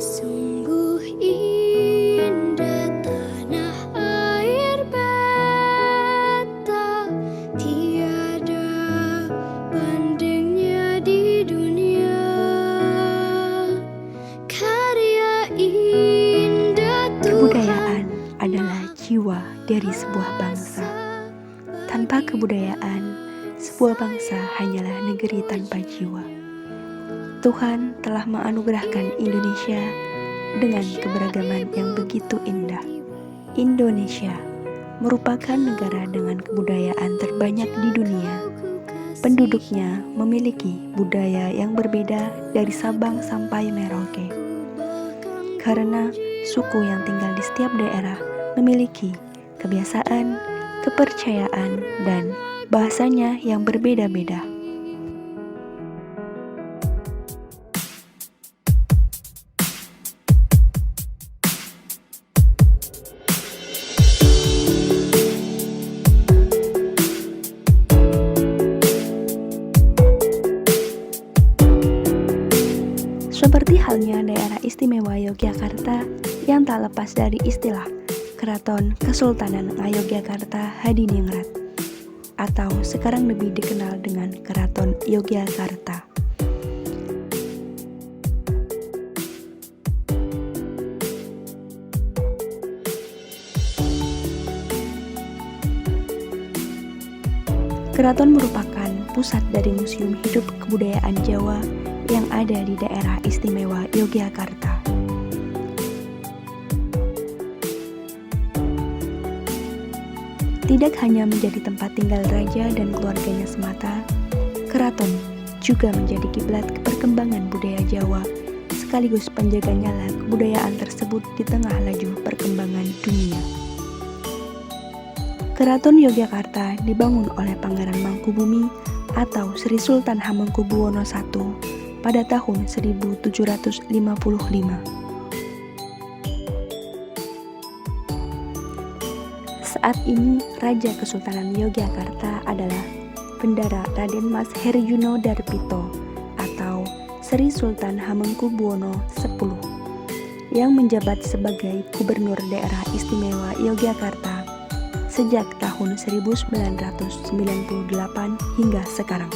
Sungguh indah tanah air beta, tiada bandingnya di dunia. Karya indah Kebudayaan adalah jiwa dari sebuah bangsa. Tanpa kebudayaan, sebuah bangsa hanyalah negeri tanpa jiwa. Tuhan telah menganugerahkan Indonesia dengan keberagaman yang begitu indah. Indonesia merupakan negara dengan kebudayaan terbanyak di dunia. Penduduknya memiliki budaya yang berbeda dari Sabang sampai Merauke. Karena suku yang tinggal di setiap daerah memiliki kebiasaan, kepercayaan, dan bahasanya yang berbeda-beda. Seperti halnya daerah istimewa Yogyakarta yang tak lepas dari istilah Keraton Kesultanan Ngayogyakarta Hadiningrat, atau sekarang lebih dikenal dengan Keraton Yogyakarta. Keraton merupakan pusat dari Museum Hidup Kebudayaan Jawa yang ada di daerah istimewa Yogyakarta. Tidak hanya menjadi tempat tinggal raja dan keluarganya semata, keraton juga menjadi kiblat perkembangan budaya Jawa, sekaligus penjaga nyala kebudayaan tersebut di tengah laju perkembangan dunia. Keraton Yogyakarta dibangun oleh Pangeran Mangkubumi atau Sri Sultan Hamengkubuwono I pada tahun 1755. Saat ini Raja Kesultanan Yogyakarta adalah Bendara Raden Mas Herjuno Darpito atau Sri Sultan Hamengkubuwono X yang menjabat sebagai Gubernur Daerah Istimewa Yogyakarta sejak tahun 1998 hingga sekarang.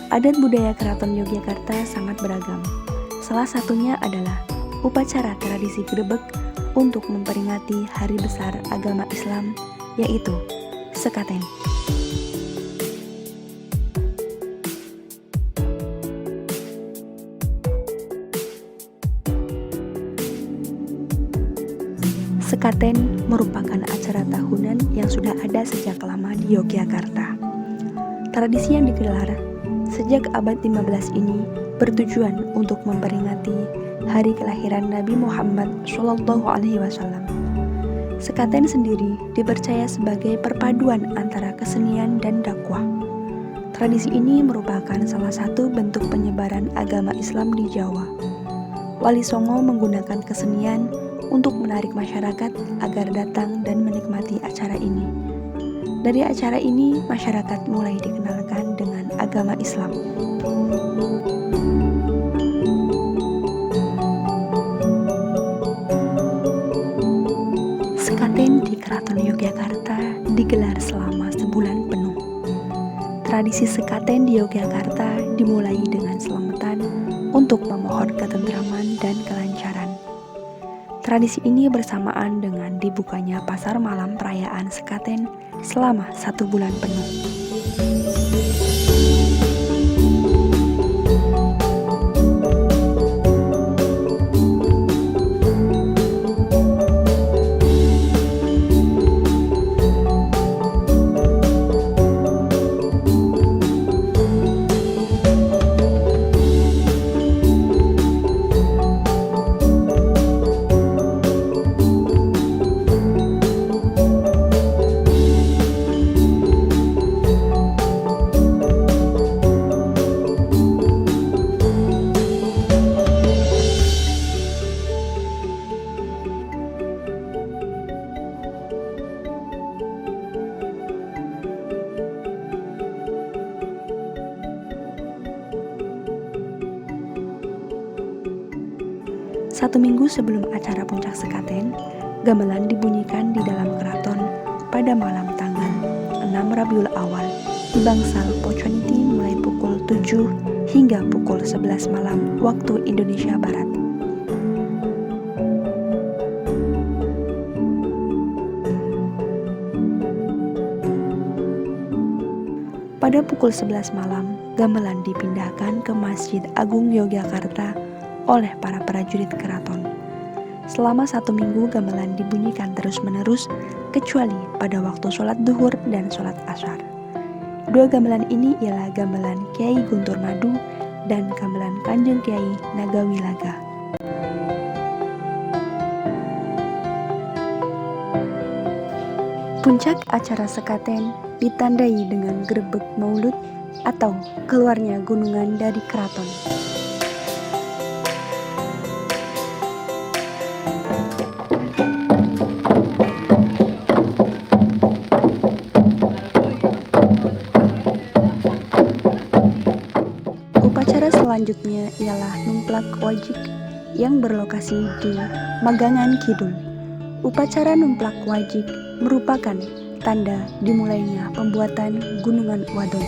Adat budaya Keraton Yogyakarta sangat beragam. Salah satunya adalah upacara tradisi grebek untuk memperingati hari besar agama Islam, yaitu sekaten. Sekaten merupakan acara tahunan yang sudah ada sejak lama di Yogyakarta. Tradisi yang digelar sejak abad 15 ini bertujuan untuk memperingati hari kelahiran Nabi Muhammad SAW. Sekaten sendiri dipercaya sebagai perpaduan antara kesenian dan dakwah. Tradisi ini merupakan salah satu bentuk penyebaran agama Islam di Jawa. Wali Songo menggunakan kesenian untuk menarik masyarakat agar datang dan menikmati acara ini. Dari acara ini, masyarakat mulai dikenalkan dengan agama Islam. Sekaten di Keraton Yogyakarta digelar selama sebulan penuh. Tradisi sekaten di Yogyakarta dimulai dengan selamatan untuk memohon ketentraman dan kelancaran. Tradisi ini bersamaan dengan dibukanya pasar malam perayaan sekaten selama 1 bulan penuh. 1 minggu sebelum acara puncak sekaten, gamelan dibunyikan di dalam keraton pada malam tanggal 6 Rabiul Awal di bangsal Poconiti mulai pukul 7 hingga pukul 11 malam waktu Indonesia Barat. Pada pukul 11 malam, gamelan dipindahkan ke Masjid Agung Yogyakarta oleh para prajurit keraton. Selama 1 minggu gamelan dibunyikan terus-menerus kecuali pada waktu sholat duhur dan sholat asyar. 2 gamelan ini ialah gamelan Kiai Guntur Madu dan gamelan Kanjeng Kiai Nagawilaga. Puncak acara sekaten ditandai dengan grebeg maulud atau keluarnya gunungan dari keraton. Upacara selanjutnya ialah numplak wajik yang berlokasi di Magangan Kidul. Upacara numplak wajik merupakan tanda dimulainya pembuatan Gunungan Wadon.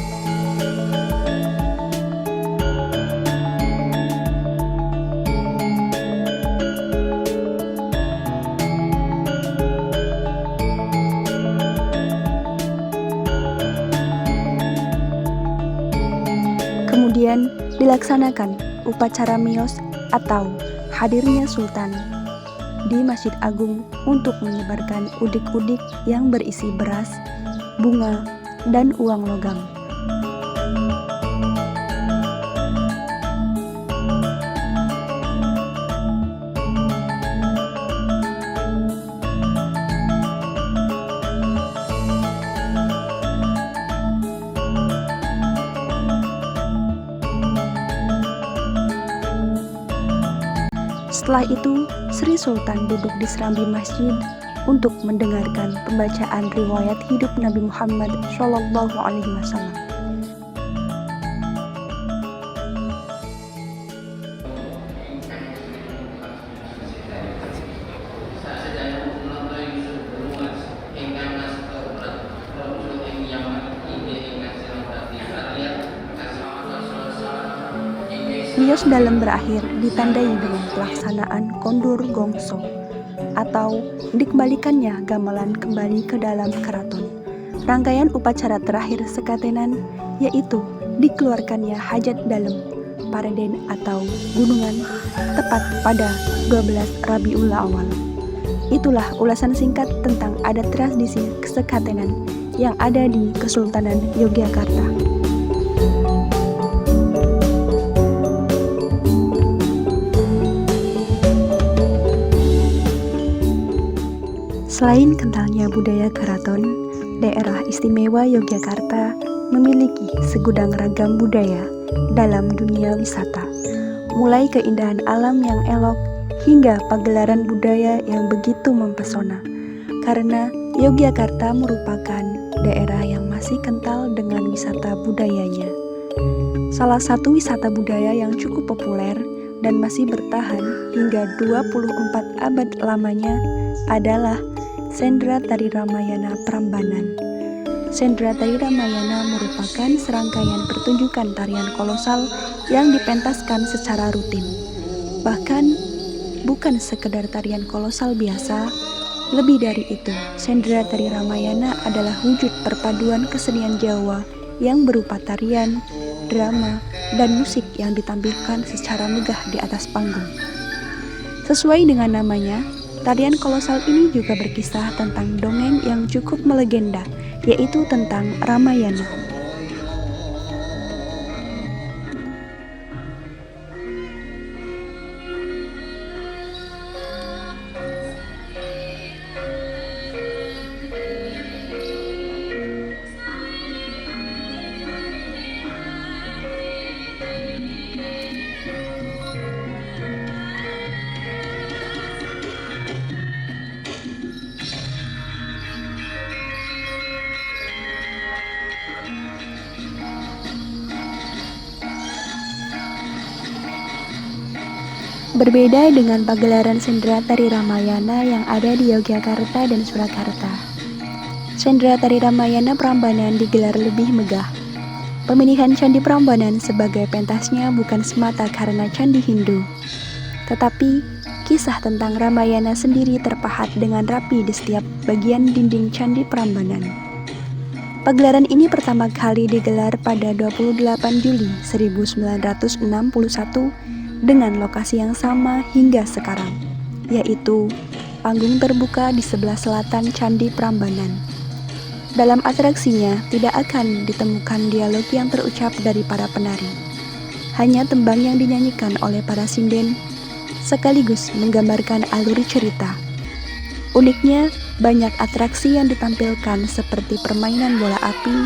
Kemudian dilaksanakan upacara miyos atau hadirnya Sultan di Masjid Agung untuk menyebarkan udik-udik yang berisi beras, bunga, dan uang logam. Setelah itu, Sri Sultan duduk di serambi masjid untuk mendengarkan pembacaan riwayat hidup Nabi Muhammad SAW. Miyos dalam berakhir ditandai dengan pelaksanaan kondur gongso atau dikembalikannya gamelan kembali ke dalam keraton. Rangkaian upacara terakhir sekatenan yaitu dikeluarkannya hajat dalem Paraden atau gunungan tepat pada 12 Rabiul Awal. Itulah ulasan singkat tentang adat tradisi kesekatenan yang ada di Kesultanan Yogyakarta. Selain kentalnya budaya keraton, daerah istimewa Yogyakarta memiliki segudang ragam budaya dalam dunia wisata, mulai keindahan alam yang elok hingga pagelaran budaya yang begitu mempesona. Karena Yogyakarta merupakan daerah yang masih kental dengan wisata budayanya. Salah satu wisata budaya yang cukup populer dan masih bertahan hingga 24 abad lamanya adalah Sendra Tari Ramayana Prambanan. Sendra Tari Ramayana merupakan serangkaian pertunjukan tarian kolosal yang dipentaskan secara rutin. Bahkan bukan sekedar tarian kolosal biasa, lebih dari itu, Sendra Tari Ramayana adalah wujud perpaduan kesenian Jawa yang berupa tarian, drama, dan musik yang ditampilkan secara megah di atas panggung. Sesuai dengan namanya, tarian kolosal ini juga berkisah tentang dongeng yang cukup melegenda, yaitu tentang Ramayana. Berbeda dengan pagelaran sendera tari Ramayana yang ada di Yogyakarta dan Surakarta. Sendera tari Ramayana Prambanan digelar lebih megah. Pemilihan Candi Prambanan sebagai pentasnya bukan semata karena candi Hindu, tetapi kisah tentang Ramayana sendiri terpahat dengan rapi di setiap bagian dinding Candi Prambanan. Pagelaran ini pertama kali digelar pada 28 Juli 1961 dengan lokasi yang sama hingga sekarang, yaitu panggung terbuka di sebelah selatan Candi Prambanan. Dalam atraksinya tidak akan ditemukan dialog yang terucap dari para penari, hanya tembang yang dinyanyikan oleh para sinden sekaligus menggambarkan alur cerita. Uniknya, banyak atraksi yang ditampilkan seperti permainan bola api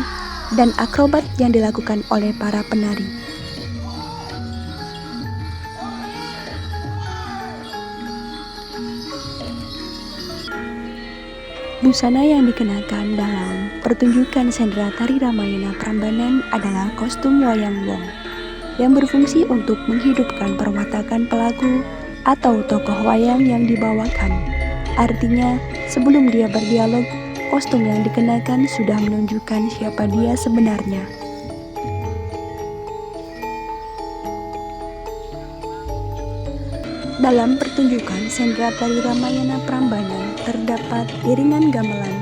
dan akrobat yang dilakukan oleh para penari. Busana yang dikenakan dalam pertunjukan sendera tari Ramayana Prambanan adalah kostum wayang wong yang berfungsi untuk menghidupkan perwatakan pelaku atau tokoh wayang yang dibawakan. Artinya, sebelum dia berdialog, kostum yang dikenakan sudah menunjukkan siapa dia sebenarnya. Dalam pertunjukan sendera tari Ramayana Prambanan terdapat iringan gamelan.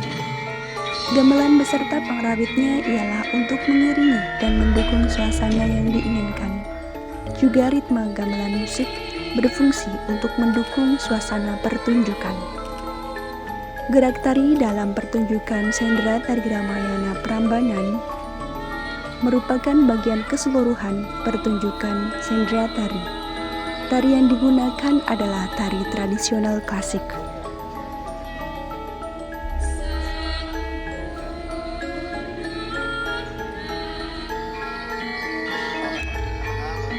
Gamelan beserta pengrawitnya ialah untuk mengiringi dan mendukung suasana yang diinginkan. Juga ritme gamelan musik berfungsi untuk mendukung suasana pertunjukan. Gerak tari dalam pertunjukan sendera tari Ramayana Prambanan merupakan bagian keseluruhan pertunjukan sendera tari. Tari yang digunakan adalah tari tradisional klasik.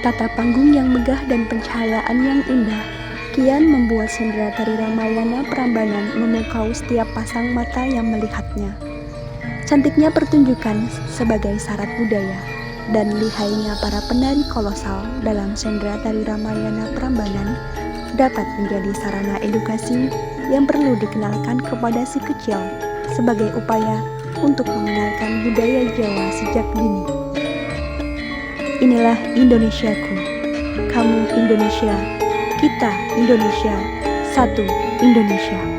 Tata panggung yang megah dan pencahayaan yang indah kian membuat sendera tari Ramayana Prambanan memukau setiap pasang mata yang melihatnya. Cantiknya pertunjukan sebagai syarat budaya dan lihainya para penari kolosal dalam sendera tari Ramayana Prambanan dapat menjadi sarana edukasi yang perlu dikenalkan kepada si kecil sebagai upaya untuk mengenalkan budaya Jawa sejak dini. Inilah Indonesiaku, kamu Indonesia, kita Indonesia, satu Indonesia.